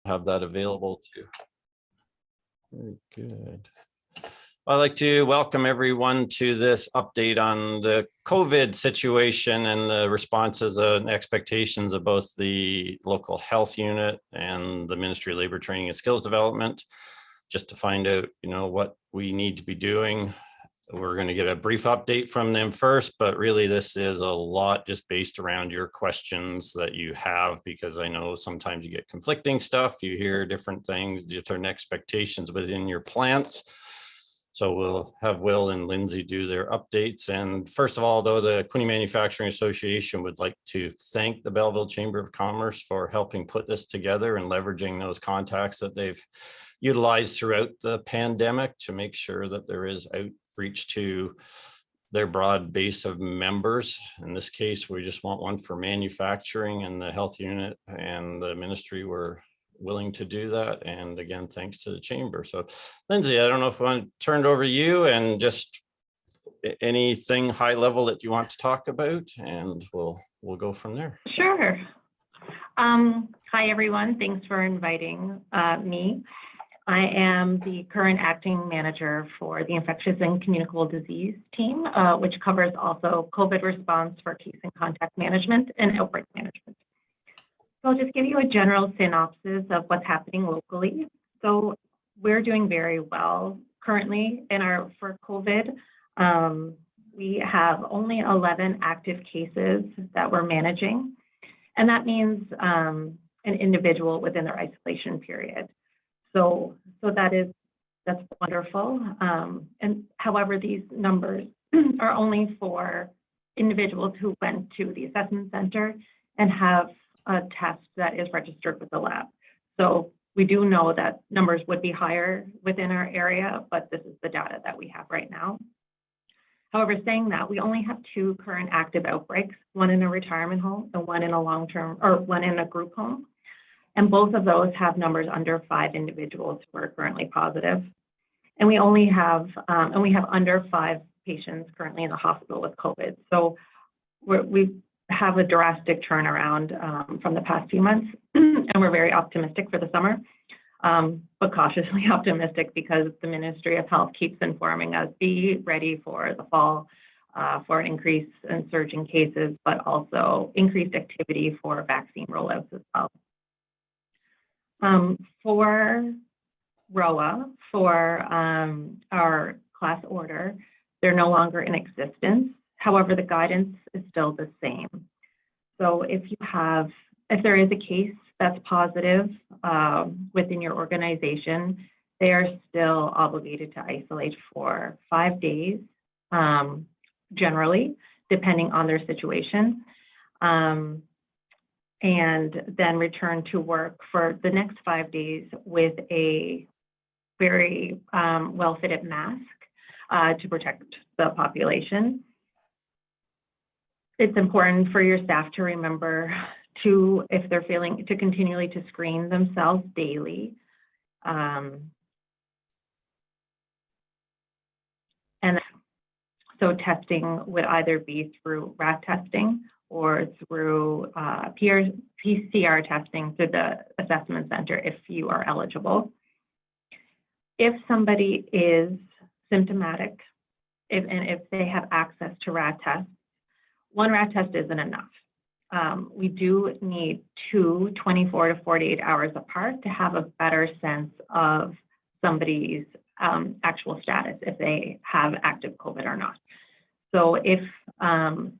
have that available too. Very good. I'd like to welcome everyone to this update on the COVID situation and the responses and expectations of both the local health unit and the Ministry of Labor Training and Skills Development, just to find out, what we need to be doing. We're going to get a brief update from them first, but really this is a lot just based around your questions that you have, because I know sometimes you get conflicting stuff, you hear different things, different expectations within your plants. So we'll have Will and Lindsay do their updates. And first of all, though, the Quinte Manufacturing Association would like to thank the Belleville Chamber of Commerce for helping put this together and leveraging those contacts that they've utilized throughout the pandemic to make sure that there is outreach to their broad base of members. In this case, we just want one for manufacturing, and the health unit and the ministry were willing to do that. And again, thanks to the chamber. So Lindsay, I don't know if I want to turn it over to you and just anything high level that you want to talk about, and we'll go from there. Sure. Hi, everyone. Thanks for inviting me. I am the current acting manager for the infectious and communicable disease team, which covers also COVID response for case and contact management and outbreak management. So I'll just give you a general synopsis of what's happening locally. So we're doing very well currently for COVID. We have only 11 active cases that we're managing, and that means an individual within their isolation period. So that's wonderful. And however, these numbers are only for individuals who went to the assessment center and have a test that is registered with the lab. So we do know that numbers would be higher within our area, but this is the data that we have right now. However, saying that, we only have 2 current active outbreaks, one in a retirement home and one in a one in a group home. And both of those have numbers under 5 individuals who are currently positive. And we only have, we have under 5 patients currently in the hospital with COVID. So we have a drastic turnaround from the past few months, and we're very optimistic for the summer, but cautiously optimistic because the Ministry of Health keeps informing us, be ready for the fall for an increase in surge in cases, but also increased activity for vaccine rollouts as well. For ROA, for our class order, they're no longer in existence. However, the guidance is still the same. So if there is a case that's positive within your organization, they are still obligated to isolate for 5 days, generally, depending on their situation, and then return to work for the next 5 days with a very well-fitted mask to protect the population. It's important for your staff to remember to, if they're failing, to continually to screen themselves daily. And so testing would either be through RAT testing or through PCR testing through the assessment center if you are eligible. If somebody is symptomatic, if they have access to RAT tests, 1 RAT test isn't enough. We do need 2 24 to 48 hours apart to have a better sense of somebody's actual status, if they have active COVID or not. So if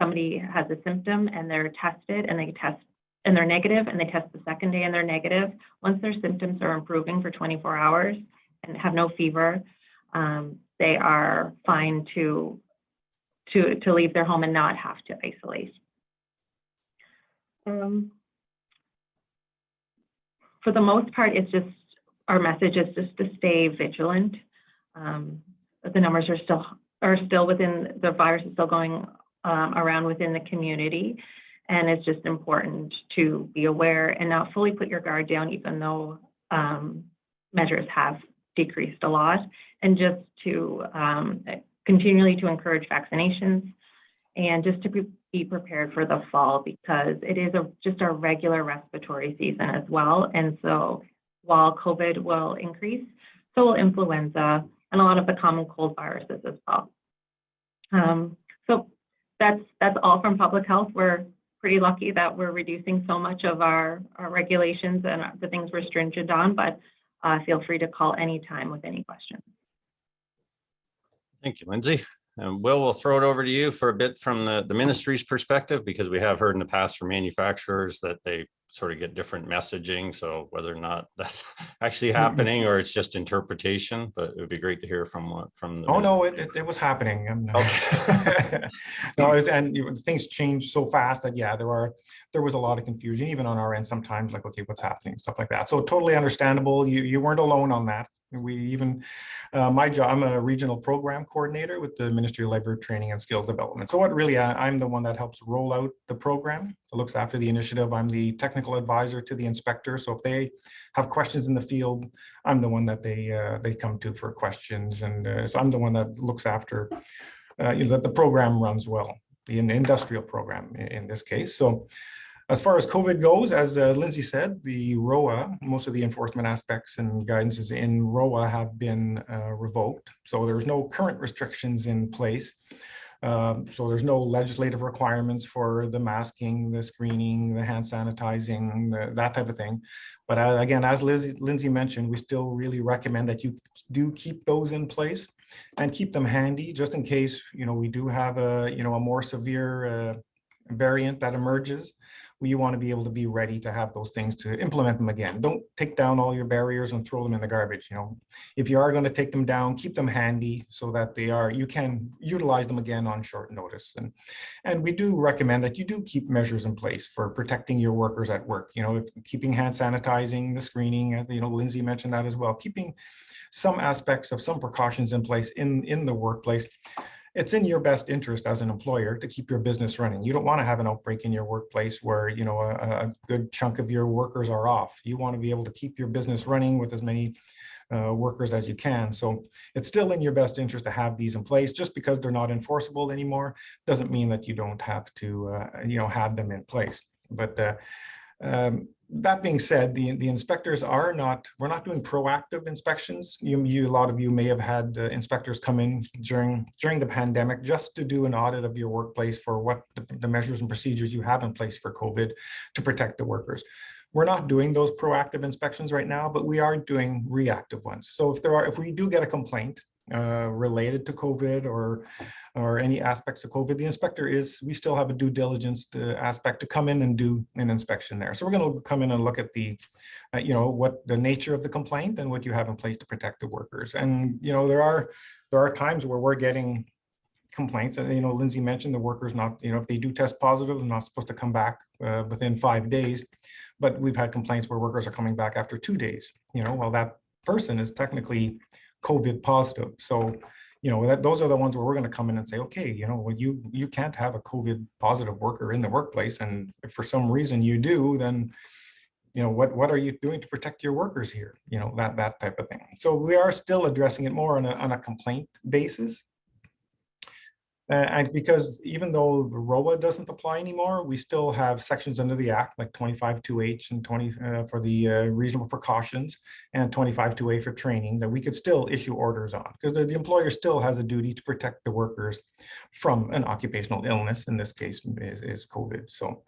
somebody has a symptom and they're tested and they're negative, and they test the second day and they're negative, once their symptoms are improving for 24 hours and have no fever, they are fine to leave their home and not have to isolate. For the most part, it's just, our message is just to stay vigilant. The numbers are still within, the virus is still going around within the community, and it's just important to be aware and not fully put your guard down, even though measures have decreased a lot, and just to continually to encourage vaccinations, and just to be prepared for the fall, because it is just a regular respiratory season as well. And so while COVID will increase, so will influenza and a lot of the common cold viruses as well. So that's all from public health. We're pretty lucky that we're reducing so much of our regulations and the things we're stringent on, but feel free to call anytime with any questions. Thank you, Lindsay. And Will, we'll throw it over to you for a bit from the ministry's perspective, because we have heard in the past from manufacturers that they sort of get different messaging. So whether or not that's actually happening or it's just interpretation, but it would be great to hear from the. Oh, no, it was happening. Okay. No, and things changed so fast that, yeah, there was a lot of confusion, even on our end sometimes, like, okay, what's happening, stuff like that. So totally understandable. You weren't alone on that. We even, my job, I'm a regional program coordinator with the Ministry of Labor, Training and Skills Development. So what really, I'm the one that helps roll out the program, looks after the initiative. I'm the technical advisor to the inspector. So if they have questions in the field, I'm the one that they come to for questions. And so I'm the one that looks after, that the program runs well, the industrial program in this case. So as far as COVID goes, as Lindsay said, the ROA, most of the enforcement aspects and guidances in ROA have been revoked. So there's no current restrictions in place. So there's no legislative requirements for the masking, the screening, the hand sanitizing, that type of thing. But again, as Lindsay mentioned, we still really recommend that you do keep those in place and keep them handy, just in case, we do have a more severe variant that emerges. You want to be able to be ready to have those things to implement them again. Don't take down all your barriers and throw them in the garbage. If you are going to take them down, keep them handy so that you can utilize them again on short notice. And we do recommend that you do keep measures in place for protecting your workers at work. Keeping hand sanitizing, the screening, as Lindsay mentioned that as well. Keeping some aspects of some precautions in place in the workplace. It's in your best interest as an employer to keep your business running. You don't want to have an outbreak in your workplace where, a good chunk of your workers are off. You want to be able to keep your business running with as many workers as you can. So it's still in your best interest to have these in place. Just because they're not enforceable anymore doesn't mean that you don't have to, have them in place. But that being said, the inspectors we're not doing proactive inspections. A lot of you may have had inspectors come in during the pandemic just to do an audit of your workplace for what the measures and procedures you have in place for COVID to protect the workers. We're not doing those proactive inspections right now, but we are doing reactive ones. So if we do get a complaint related to COVID or any aspects of COVID, the inspector we still have a due diligence aspect to come in and do an inspection there. So we're going to come in and look at the, what the nature of the complaint and what you have in place to protect the workers. And, there are times where we're getting complaints, and, Lindsay mentioned the workers not, if they do test positive, they're not supposed to come back within 5 days. But we've had complaints where workers are coming back after 2 days, well, that person is technically COVID positive. So, those are the ones where we're going to come in and say, okay, you can't have a COVID positive worker in the workplace. And if for some reason you do, then, what are you doing to protect your workers here? That type of thing. So we are still addressing it more on a complaint basis. And because even though the ROA doesn't apply anymore, we still have sections under the Act like 25(2)H and 20 for the reasonable precautions and 25(2)A for training that we could still issue orders on, because the employer still has a duty to protect the workers from an occupational illness. In this case is COVID. So,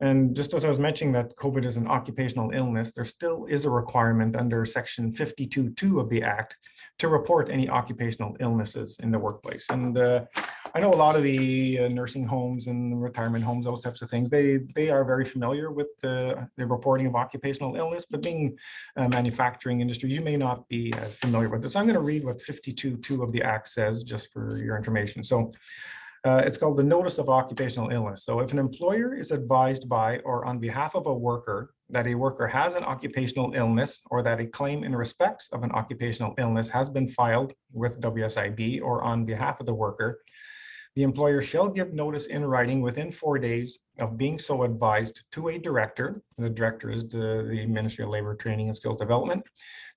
and just as I was mentioning that COVID is an occupational illness, there still is a requirement under section 52(2) of the Act to report any occupational illnesses in the workplace. And I know a lot of the nursing homes and retirement homes, those types of things, they are very familiar with the reporting of occupational illness, but being manufacturing industry, you may not be as familiar with this. I'm going to read what 52(2) of the Act says, just for your information. So it's called the Notice of Occupational Illness. So if an employer is advised by or on behalf of a worker that a worker has an occupational illness, or that a claim in respect of an occupational illness has been filed with WSIB or on behalf of the worker, the employer shall give notice in writing within 4 days of being so advised to a director. The director is the Ministry of Labor, Training and Skills Development,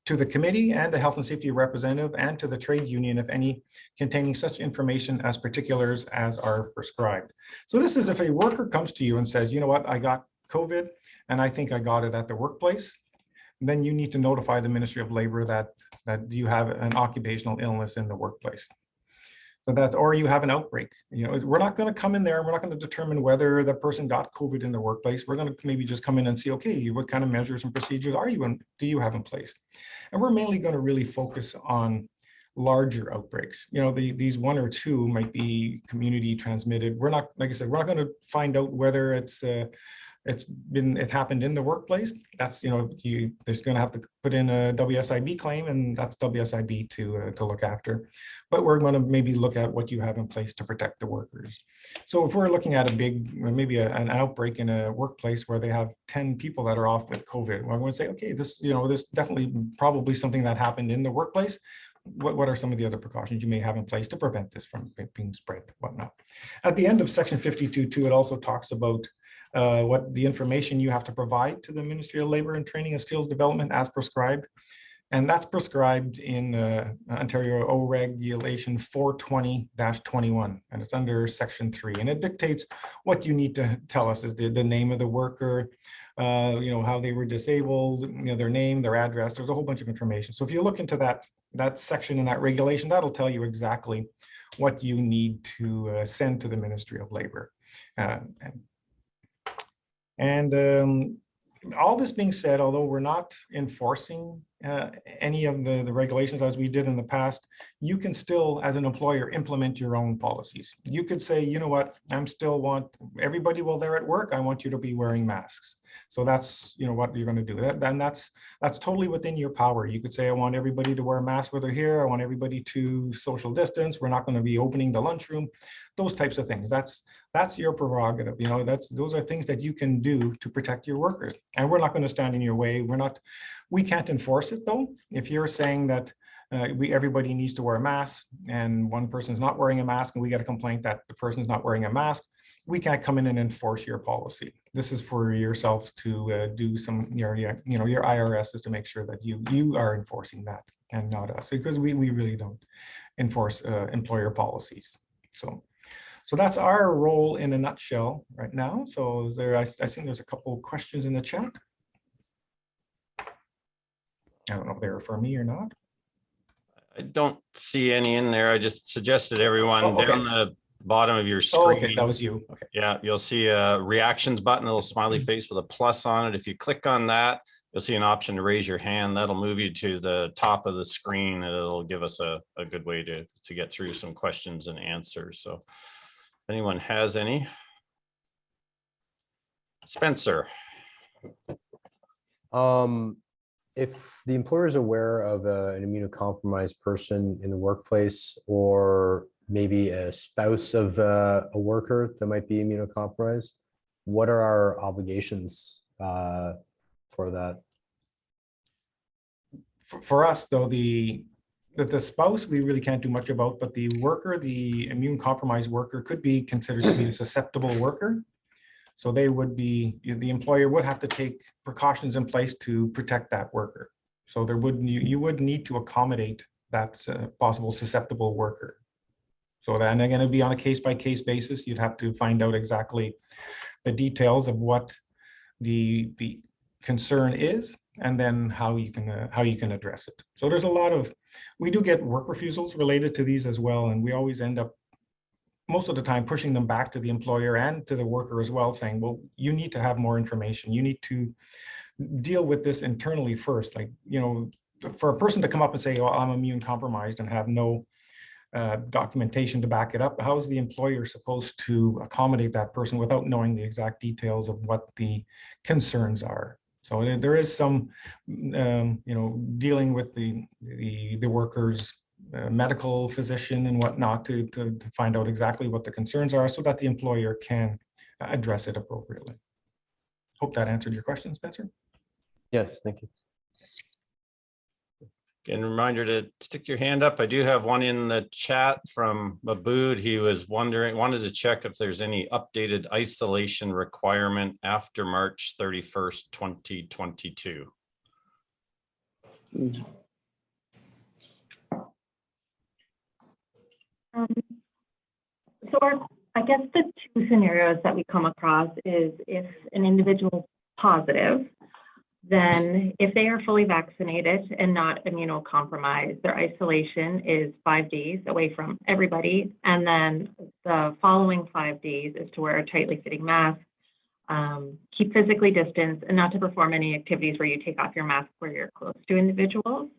to the committee and a health and safety representative, and to the trade union, if any, containing such information as particulars as are prescribed. So this is if a worker comes to you and says, you know what, I got COVID and I think I got it at the workplace, then you need to notify the Ministry of Labor that you have an occupational illness in the workplace. So that's, or you have an outbreak. You know, we're not going to come in there and we're not going to determine whether the person got COVID in the workplace. We're going to maybe just come in and see, okay, what kind of measures and procedures do you have in place? And we're mainly going to really focus on larger outbreaks. You know, these one or two might be community transmitted. We're not, like I said, we're not going to find out whether it happened in the workplace. That's, you know, there's going to have to put in a WSIB claim, and that's WSIB to look after. But we're going to maybe look at what you have in place to protect the workers. So if we're looking at a big, maybe an outbreak in a workplace where they have 10 people that are off with COVID, well, I'm going to say, okay, this definitely probably something that happened in the workplace. What are some of the other precautions you may have in place to prevent this from being spread, whatnot. At the end of section 52.2, it also talks about what the information you have to provide to the Ministry of Labor and Training and Skills Development as prescribed. And that's prescribed in Ontario O Regulation 420-21, and it's under section 3. And it dictates what you need to tell us is the name of the worker, you know, how they were disabled, you know, their name, their address. There's a whole bunch of information. So if you look into that section in that regulation, that'll tell you exactly what you need to send to the Ministry of Labor. All this being said, although we're not enforcing any of the regulations as we did in the past, you can still, as an employer, implement your own policies. You could say, you know what, everybody while they're at work, I want you to be wearing masks. So that's, you know, what you're going to do. Then that's totally within your power. You could say, I want everybody to wear a mask when they're here. I want everybody to social distance. We're not going to be opening the lunchroom. Those types of things. That's your prerogative. You know, those are things that you can do to protect your workers. And we're not going to stand in your way. We can't enforce it though. If you're saying that everybody needs to wear a mask and one person's not wearing a mask and we get a complaint that the person's not wearing a mask, we can't come in and enforce your policy. This is for yourself to do your IRS is to make sure that you are enforcing that and not us, because we really don't enforce employer policies. So that's our role in a nutshell right now. So I think there's a couple of questions in the chat. I don't know if they're for me or not. I don't see any in there. I just suggested everyone okay. down the bottom of your screen. Oh, okay, that was you. Okay. Yeah, you'll see a reactions button, a little smiley face with a plus on it. If you click on that, you'll see an option to raise your hand. That'll move you to the top of the screen, and it'll give us a good way to get through some questions and answers. So if anyone has any. Spencer. If the employer is aware of an immunocompromised person in the workplace, or maybe a spouse of a worker that might be immunocompromised, what are our obligations for that? For us, though, the spouse we really can't do much about, but the worker, the immune-compromised worker, could be considered to be a susceptible worker. So the employer would have to take precautions in place to protect that worker. So you would need to accommodate that possible susceptible worker. So then again, it'd be on a case-by-case basis. You'd have to find out exactly the details of what the concern is, and then how you can address it. So there's we do get work refusals related to these as well, and we always end up most of the time pushing them back to the employer and to the worker as well, saying, well, you need to have more information. You need to deal with this internally first. Like, you know, for a person to come up and say, oh, I'm immune compromised and have no documentation to back it up, how is the employer supposed to accommodate that person without knowing the exact details of what the concerns are? So there is some, you know, dealing with the workers, medical physician and whatnot to find out exactly what the concerns are so that the employer can address it appropriately. Hope that answered your question, Spencer. Yes, thank you. Again, reminder to stick your hand up. I do have one in the chat from Mabood. He was wanted to check if there's any updated isolation requirement after March 31st, 2022. So I guess the two scenarios that we come across is if an individual is positive, Then if they are fully vaccinated and not immunocompromised, their isolation is 5 days away from everybody. And then the following 5 days is to wear a tightly fitting mask, keep physically distanced, and not to perform any activities where you take off your mask where you're close to individuals.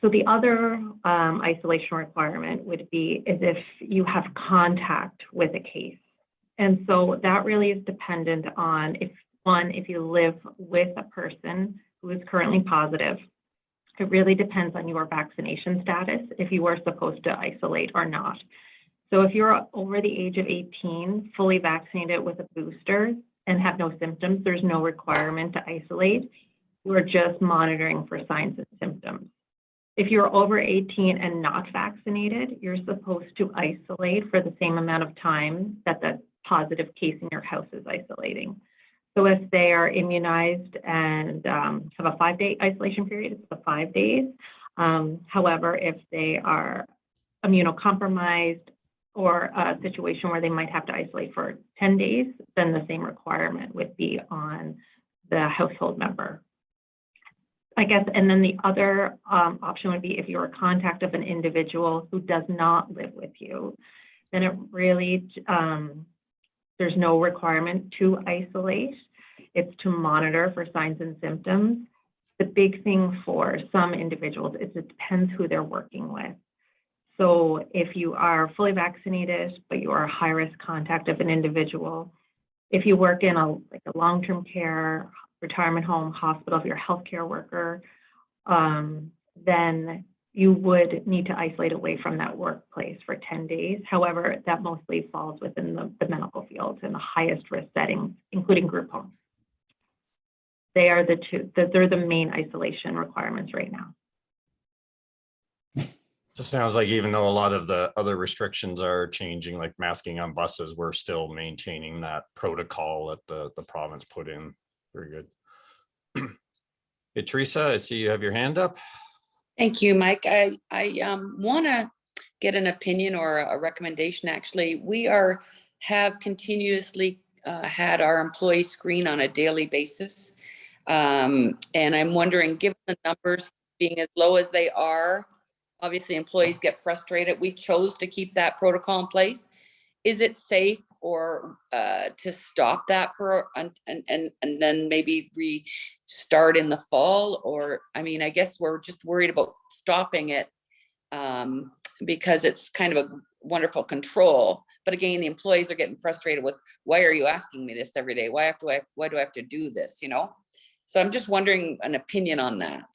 So the other isolation requirement would be is if you have contact with a case. And so that really is dependent on if you live with a person who is currently positive. It really depends on your vaccination status, if you are supposed to isolate or not. So if you're over the age of 18, fully vaccinated with a booster and have no symptoms, there's no requirement to isolate. We're just monitoring for signs and symptoms. If you're over 18 and not vaccinated, you're supposed to isolate for the same amount of time that the positive case in your house is isolating. So if they are immunized and have a 5-day isolation period, it's the 5 days. However, if they are immunocompromised or a situation where they might have to isolate for 10 days, then the same requirement would be on the household member. I guess, and then the other option would be if you're a contact of an individual who does not live with you, then it really, there's no requirement to isolate. It's to monitor for signs and symptoms. The big thing for some individuals is it depends who they're working with. So if you are fully vaccinated, but you are a high-risk contact of an individual, if you work in a long-term care, retirement home, hospital, if you're a healthcare worker, then you would need to isolate away from that workplace for 10 days. However, that mostly falls within the medical field and the highest risk settings, including group homes. They are they're the main isolation requirements right now. So it sounds like even though a lot of the other restrictions are changing, like masking on buses, we're still maintaining that protocol that the province put in. Very good. Hey, Teresa, I see you have your hand up. Thank you, Mike. I want to get an opinion or a recommendation. Actually, we have continuously had our employees screen on a daily basis. And I'm wondering, given the numbers being as low as they are, obviously employees get frustrated. We chose to keep that protocol in place. Is it safe or to stop that for and then maybe restart in the fall? Or I mean, I guess we're just worried about stopping it because it's kind of a wonderful control. But again, the employees are getting frustrated with, why are you asking me this every day? Why do I have to do this? You know? So I'm just wondering an opinion on that.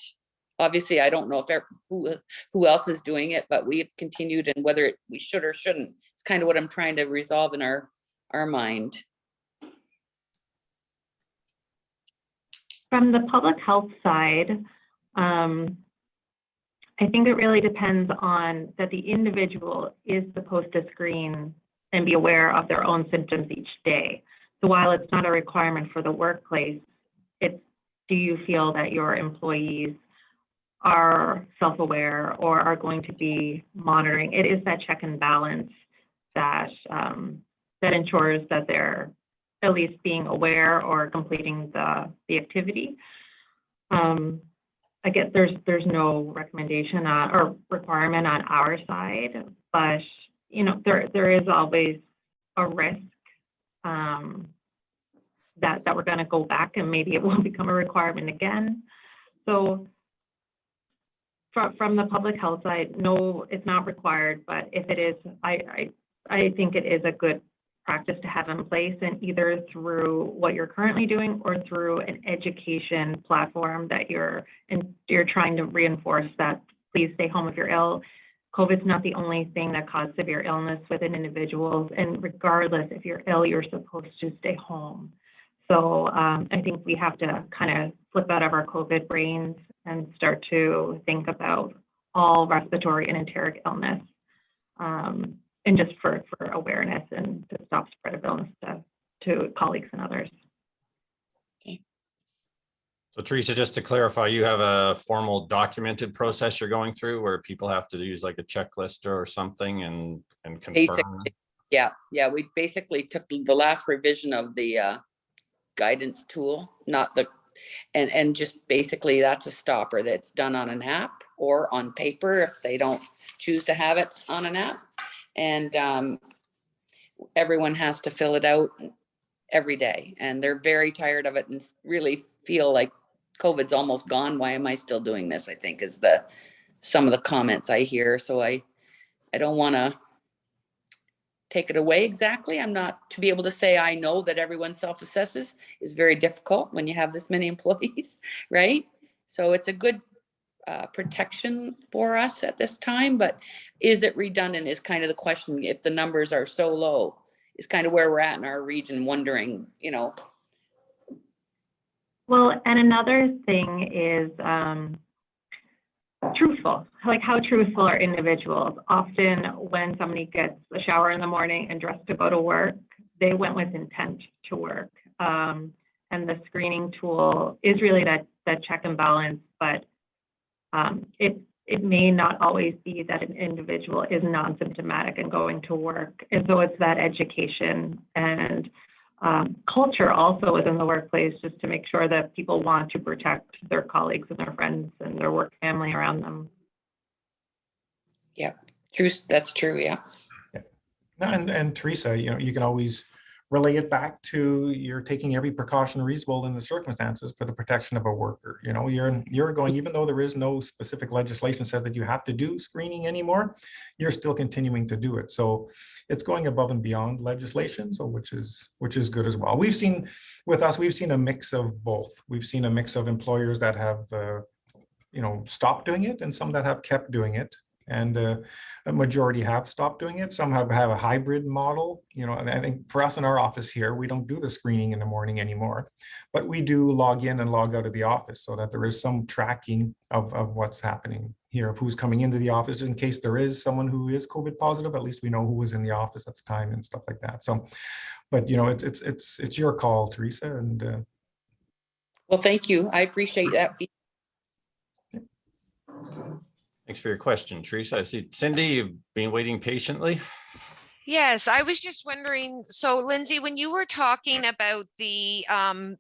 Obviously, I don't know if who else is doing it, but we have continued, and whether we should or shouldn't. It's kind of what I'm trying to resolve in our mind. From the public health side, I think it really depends on that the individual is supposed to screen and be aware of their own symptoms each day. So while it's not a requirement for the workplace, do you feel that your employees are self-aware or are going to be monitoring? It is that check and balance that that ensures that they're at least being aware or completing the activity. I guess there's no recommendation or requirement on our side, but you know there is always a risk that we're going to go back and maybe it will become a requirement again. So from the public health side, no, it's not required, but if it is, I think it is a good practice to have in place, and either through what you're currently doing or through an education platform that you're trying to reinforce that please stay home if you're ill. COVID's not the only thing that causes severe illness within individuals, and regardless if you're ill, you're supposed to stay home. So I think we have to kind of flip out of our COVID brains and start to think about all respiratory and enteric illness, and just for awareness and to stop spread of illness to colleagues and others. Okay. So Teresa, just to clarify, you have a formal documented process you're going through where people have to use like a checklist or something and confirm? Basically, yeah. We basically took the last revision of the guidance tool, not the, and just basically that's a stopper that's done on an app or on paper if they don't choose to have it on an app. And everyone has to fill it out every day, and they're very tired of it and really feel like COVID's almost gone. Why am I still doing this? I think is some of the comments I hear. So I don't want to take it away exactly. I'm not to be able to say I know that everyone self-assesses is very difficult when you have this many employees, right? So it's a good protection for us at this time, but is it redundant is kind of the question. If the numbers are so low, is kind of where we're at in our region, wondering, you know. Well, and another thing is truthful. Like, how truthful are individuals? Often when somebody gets a shower in the morning and dressed to go to work, they went with intent to work. And the screening tool is really that check and balance, but it may not always be that an individual is non-symptomatic and going to work. And so it's that education and culture also within the workplace, just to make sure that people want to protect their colleagues and their friends and their work family around them. Yeah, true. That's true. Yeah. And Teresa, you know, you can always relay it back to you're taking every precaution reasonable in the circumstances for the protection of a worker. You know, you're going, even though there is no specific legislation says that you have to do screening anymore, you're still continuing to do it. So it's going above and beyond legislation, so which is good as well. We've seen a mix of both. We've seen a mix of employers that have you know, stopped doing it and some that have kept doing it. And a majority have stopped doing it. Some have a hybrid model, you know, and I think for us in our office here, we don't do the screening in the morning anymore, but we do log in and log out of the office so that there is some tracking of what's happening here, of who's coming into the office, just in case there is someone who is COVID positive, at least we know who was in the office at the time and stuff like that. So, but you know, it's your call, Teresa. And Well, thank you. I appreciate that. Thanks for your question, Teresa. I see Cindy, you've been waiting patiently. Yes, I was just wondering, so Lindsay, when you were talking about the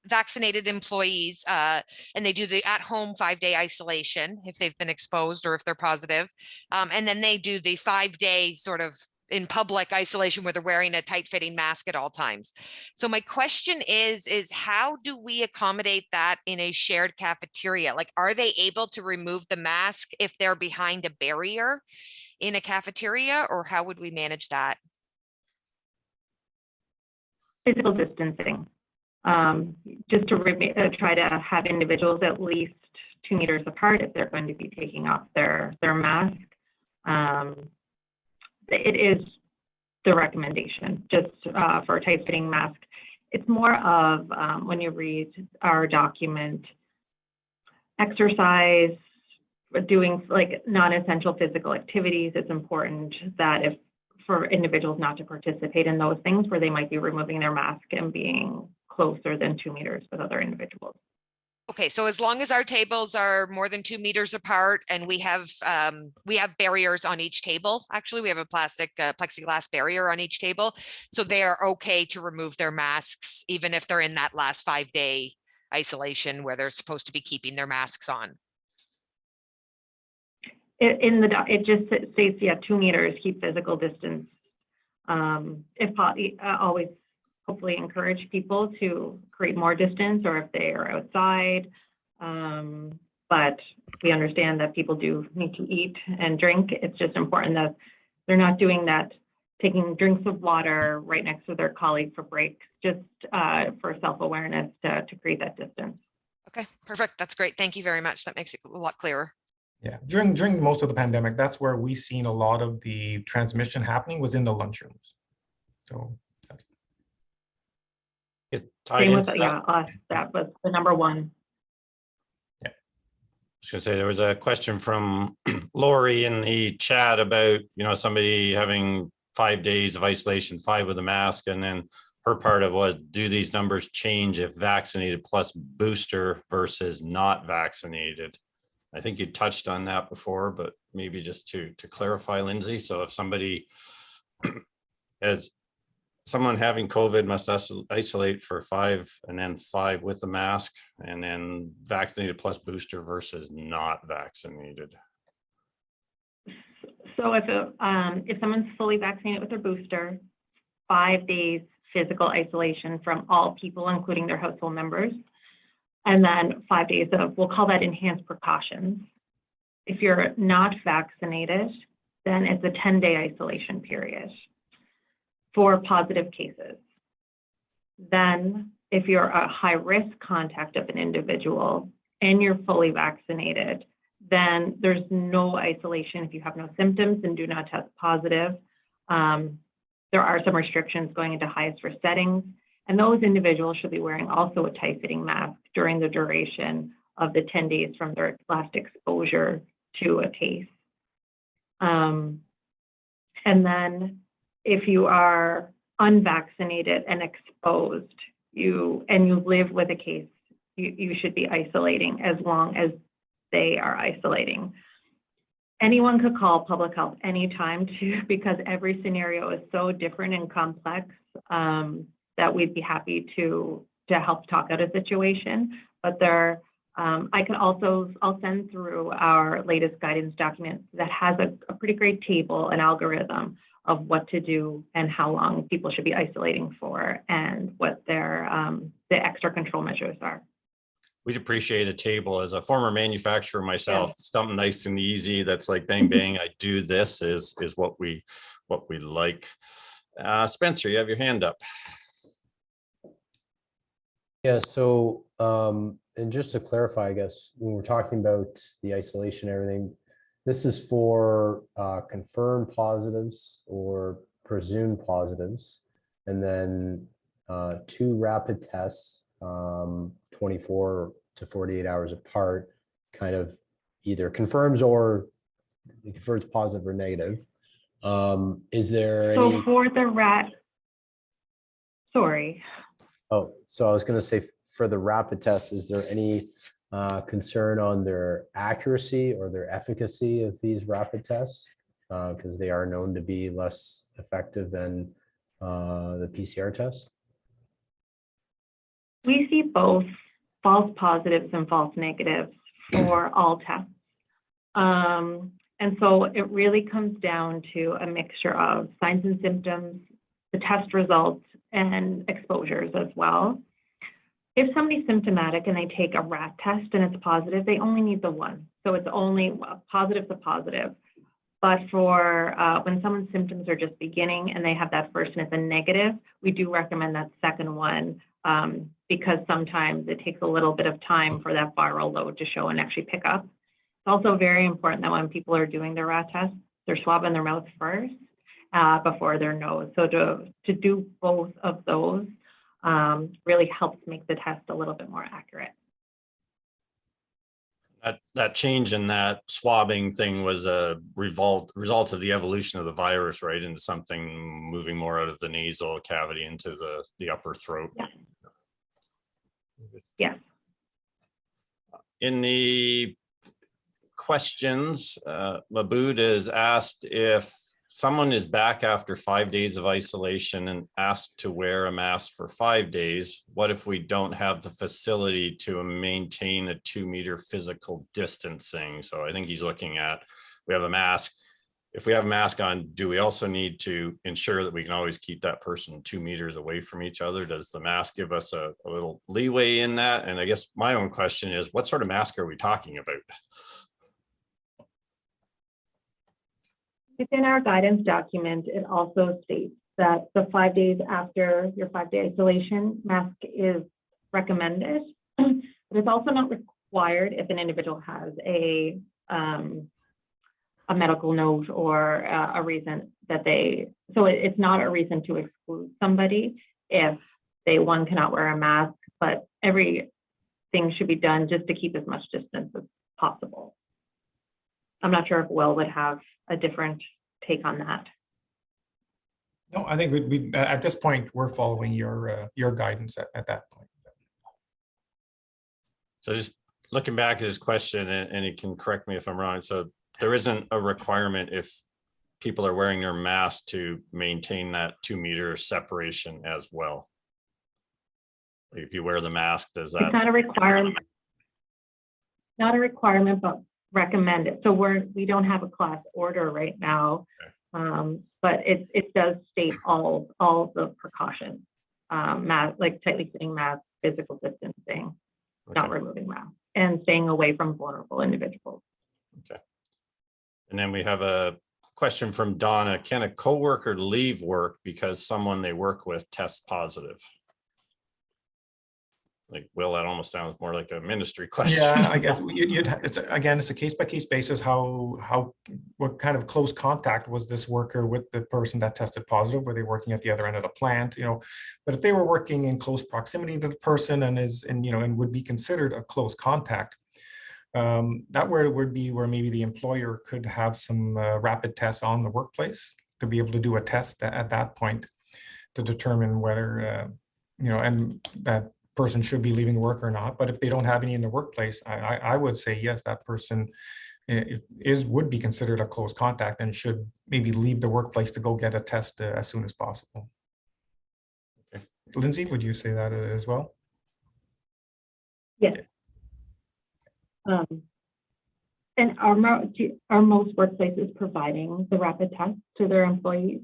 vaccinated employees and they do the at-home 5-day isolation if they've been exposed or if they're positive, and then they do the 5-day sort of in public isolation where they're wearing a tight-fitting mask at all times. So my question is how do we accommodate that in a shared cafeteria? Like, are they able to remove the mask if they're behind a barrier in a cafeteria, or how would we manage that? Physical distancing, just to try to have individuals at least 2 meters apart if they're going to be taking off their mask. It is the recommendation just for a tight-fitting mask. It's more of when you read our document, exercise, doing like non-essential physical activities. It's important that if for individuals not to participate in those things where they might be removing their mask and being closer than 2 meters with other individuals. Okay, so as long as our tables are more than 2 meters apart and we have barriers on each table, actually we have a plastic plexiglass barrier on each table. So they are okay to remove their masks, even if they're in that last 5-day isolation where they're supposed to be keeping their masks on. It just states, yeah, 2 meters, keep physical distance. Always hopefully encourage people to create more distance or if they are outside. But we understand that people do need to eat and drink. It's just important that they're not doing that, taking drinks of water right next to their colleague for breaks, just for self-awareness to create that distance. Okay, perfect. That's great. Thank you very much. That makes it a lot clearer. yeah, during most of the pandemic, that's where we seen a lot of the transmission happening was in the lunchrooms. So Same with, yeah, us. That was the number one. I was going to say there was a question from Lori in the chat about, you know, somebody having 5 days of isolation, 5 with a mask, and then her part of was, do these numbers change if vaccinated plus booster versus not vaccinated? I think you touched on that before, but maybe just to clarify, Lindsay. So if somebody has someone having COVID must isolate for 5 and then 5 with the mask, and then vaccinated plus booster versus not vaccinated. So if someone's fully vaccinated with their booster, 5 days physical isolation from all people, including their household members, and then 5 days of, we'll call that enhanced precautions. If you're not vaccinated, then it's a 10-day isolation period for positive cases. Then if you're a high-risk contact of an individual and you're fully vaccinated, then there's no isolation if you have no symptoms and do not test positive. There are some restrictions going into highest risk settings, and those individuals should be wearing also a tight-fitting mask during the duration of the 10 days from their last exposure to a case. And then if you are unvaccinated and exposed, you live with a case, you should be isolating as long as they are isolating. Anyone could call public health anytime too, because every scenario is so different and complex that we'd be happy to help talk out a situation. But I'll send through our latest guidance document that has a pretty great table, an algorithm of what to do and how long people should be isolating for and what their the extra control measures are. We'd appreciate a table. As a former manufacturer myself, something nice and easy that's like bang bang, I do this is what we like. Spencer, you have your hand up. Yeah, so and just to clarify, I guess when we're talking about the isolation and everything, this is for confirmed positives or presumed positives, and then 2 rapid tests 24 to 48 hours apart, kind of either confirms or confirms positive or negative. Is there any? So for the sorry. Oh, so I was going to say for the rapid test, is there any concern on their accuracy or their efficacy of these rapid tests? Because they are known to be less effective than the PCR tests. We see both false positives and false negatives for all tests. And so it really comes down to a mixture of signs and symptoms, the test results, and exposures as well. If somebody's symptomatic and they take a rat test and it's positive, they only need the one. So it's only positive to positive. But for when someone's symptoms are just beginning and they have that first and it's a negative, we do recommend that second one because sometimes it takes a little bit of time for that viral load to show and actually pick up. It's also very important that when people are doing their rat test, they're swabbing their mouth first before their nose. So to do both of those really helps make the test a little bit more accurate. That change in that swabbing thing was a result of the evolution of the virus, right, into something moving more out of the nasal cavity into the upper throat. Yeah. Yes. In the questions, Maboud has asked if someone is back after 5 days of isolation and asked to wear a mask for 5 days. What if we don't have the facility to maintain a 2-meter physical distancing? So I think he's looking at, we have a mask. If we have a mask on, do we also need to ensure that we can always keep that person 2 meters away from each other? Does the mask give us a little leeway in that? And I guess my own question is, what sort of mask are we talking about? Within our guidance document, it also states that the 5 days after your 5-day isolation, mask is recommended, but it's also not required if an individual has a medical note or a reason that so it's not a reason to exclude somebody if they, one, cannot wear a mask, but everything should be done just to keep as much distance as possible. I'm not sure if Will would have a different take on that. No, I think we at this point, we're following your guidance at that point. So just looking back at his question, and he can correct me if I'm wrong. So there isn't a requirement if people are wearing their mask to maintain that 2-meter separation as well? Like if you wear the mask, does It's that? not a requirement, but recommended. So we don't have a class order right now, but it does state all the precautions, mask, like tightly fitting masks, physical distancing, not removing masks, and staying away from vulnerable individuals. Okay. And then we have a question from Donna. Can a coworker leave work because someone they work with tests positive? Like, Will, that almost sounds more like a ministry question. Yeah, I guess it's a case-by-case basis. What kind of close contact was this worker with the person that tested positive? Were they working at the other end of the plant? But if they were working in close proximity to the person and would be considered a close contact, that would be where maybe the employer could have some rapid tests on the workplace to be able to do a test at that point to determine whether and that person should be leaving work or not. But if they don't have any in the workplace, I would say yes, that person would be considered a close contact and should maybe leave the workplace to go get a test as soon as possible. Okay. Lindsay, would you say that as well? Yes. And are most workplaces providing the rapid test to their employees?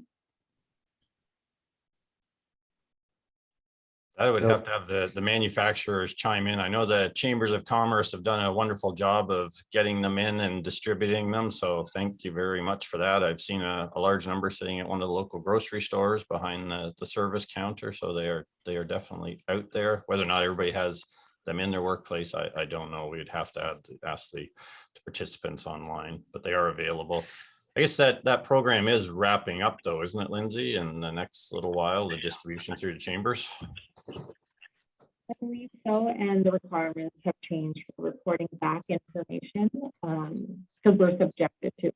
I would have to have the manufacturers chime in. I know the chambers of commerce have done a wonderful job of getting them in and distributing them. So thank you very much for that. I've seen a large number sitting at one of the local grocery stores behind the service counter. So they are definitely out there. Whether or not everybody has them in their workplace, I don't know. We'd have to ask the participants online, but they are available. I guess that program is wrapping up though, isn't it, Lindsay, in the next little while, the distribution through the chambers? I believe so, and the requirements have changed for reporting back information because we're subjected to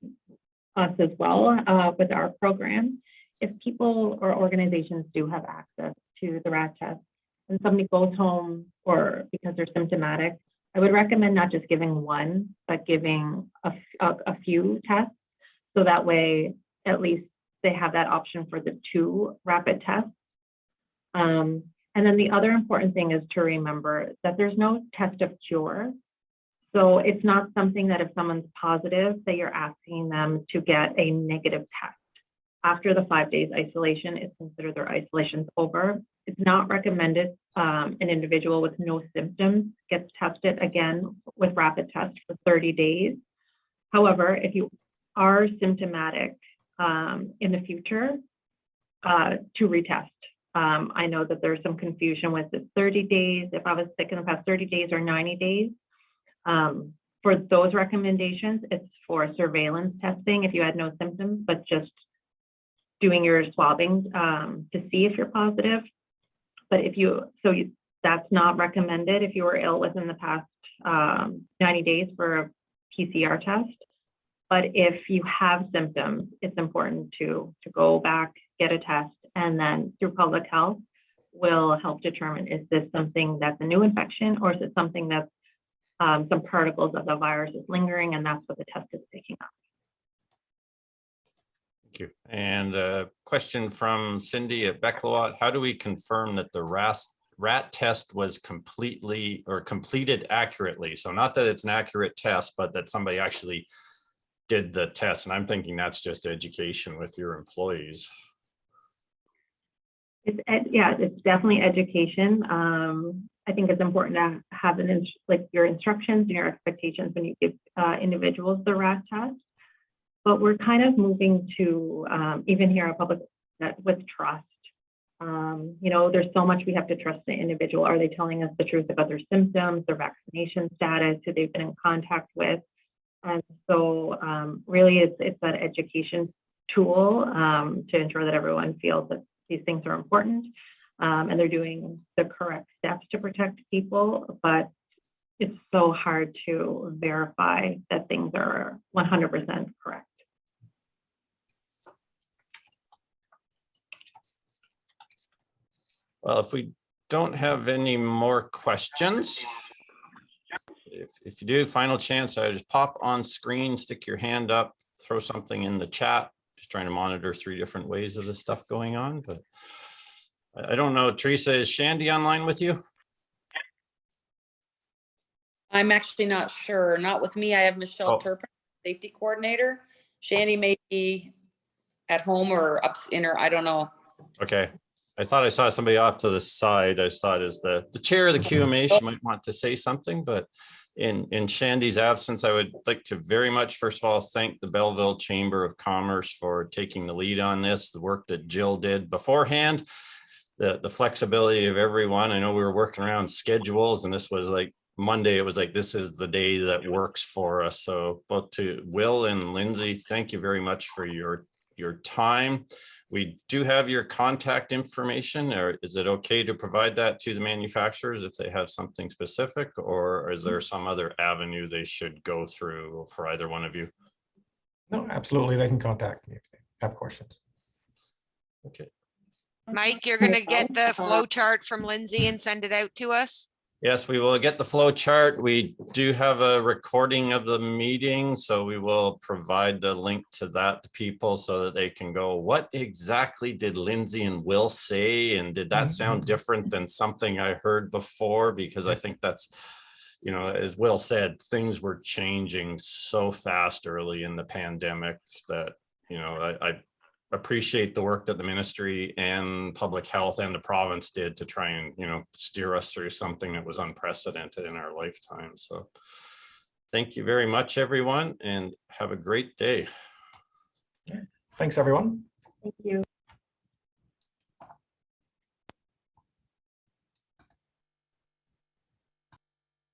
us as well with our program. If people or organizations do have access to the RAT test and somebody goes home or because they're symptomatic, I would recommend not just giving one, but giving a few tests. So that way, at least they have that option for the 2 rapid tests. And then the other important thing is to remember that there's no test of cure. So it's not something that if someone's positive, that you're asking them to get a negative test. After the 5 days isolation, it's considered their isolation's over. It's not recommended an individual with no symptoms gets tested again with rapid test for 30 days. However, if you are symptomatic in the future, to retest. I know that there's some confusion with the 30 days, if I was sick in the past 30 days or 90 days. For those recommendations, it's for surveillance testing if you had no symptoms, but just doing your swabbing to see if you're positive. But that's not recommended if you were ill within the past 90 days for a PCR test. But if you have symptoms, it's important to go back, get a test, and then through public health will help determine, is this something that's a new infection or is it something that's some particles of the virus is lingering, and that's what the test is picking up. Thank you. And a question from Cindy at Becklawat. How do we confirm that the rat test was completed accurately? So not that it's an accurate test, but that somebody actually did the test. And I'm thinking that's just education with your employees. It's definitely education. I think it's important to have your instructions and your expectations when you give individuals the RAT test. But we're kind of moving to even here at Public with trust. There's so much we have to trust the individual. Are they telling us the truth about their symptoms, their vaccination status, who they've been in contact with? And so really it's that education tool to ensure that everyone feels that these things are important and they're doing the correct steps to protect people. But it's so hard to verify that things are 100% correct. Well, if we don't have any more questions, if you do, final chance, I just pop on screen, stick your hand up, throw something in the chat, just trying to monitor 3 different ways of this stuff going on, but I don't know. Teresa, is Shandy online with you? I'm actually not sure. Not with me. I have Michelle Oh. Turpin, safety coordinator. Shandy may be at home or up in her, I don't know. Okay. I thought I saw somebody off to the side. I thought as the chair of the QMA, she might want to say something, but in Shandy's absence, I would like to very much, first of all, thank the Belleville Chamber of Commerce for taking the lead on this, the work that Jill did beforehand, the flexibility of everyone. I know we were working around schedules, and this was like Monday, it was like, this is the day that works for us. So both to Will and Lindsay, thank you very much for your time. We do have your contact information, or is it okay to provide that to the manufacturers if they have something specific, or is there some other avenue they should go through for either one of you? No, absolutely. They can contact me if they have questions. Okay. Mike, you're gonna get the flow chart from Lindsay and send it out to us? Yes, we will get the flow chart. We do have a recording of the meeting, so we will provide the link to that to people so that they can go, what exactly did Lindsay and Will say? And did that sound different than something I heard before? Because I think that's, you know, as Will said, things were changing so fast early in the pandemic that, you know, I appreciate the work that the ministry and public health and the province did to try and, you know, steer us through something that was unprecedented in our lifetime. So thank you very much, everyone, and have a great day. Thanks, everyone. Thank you.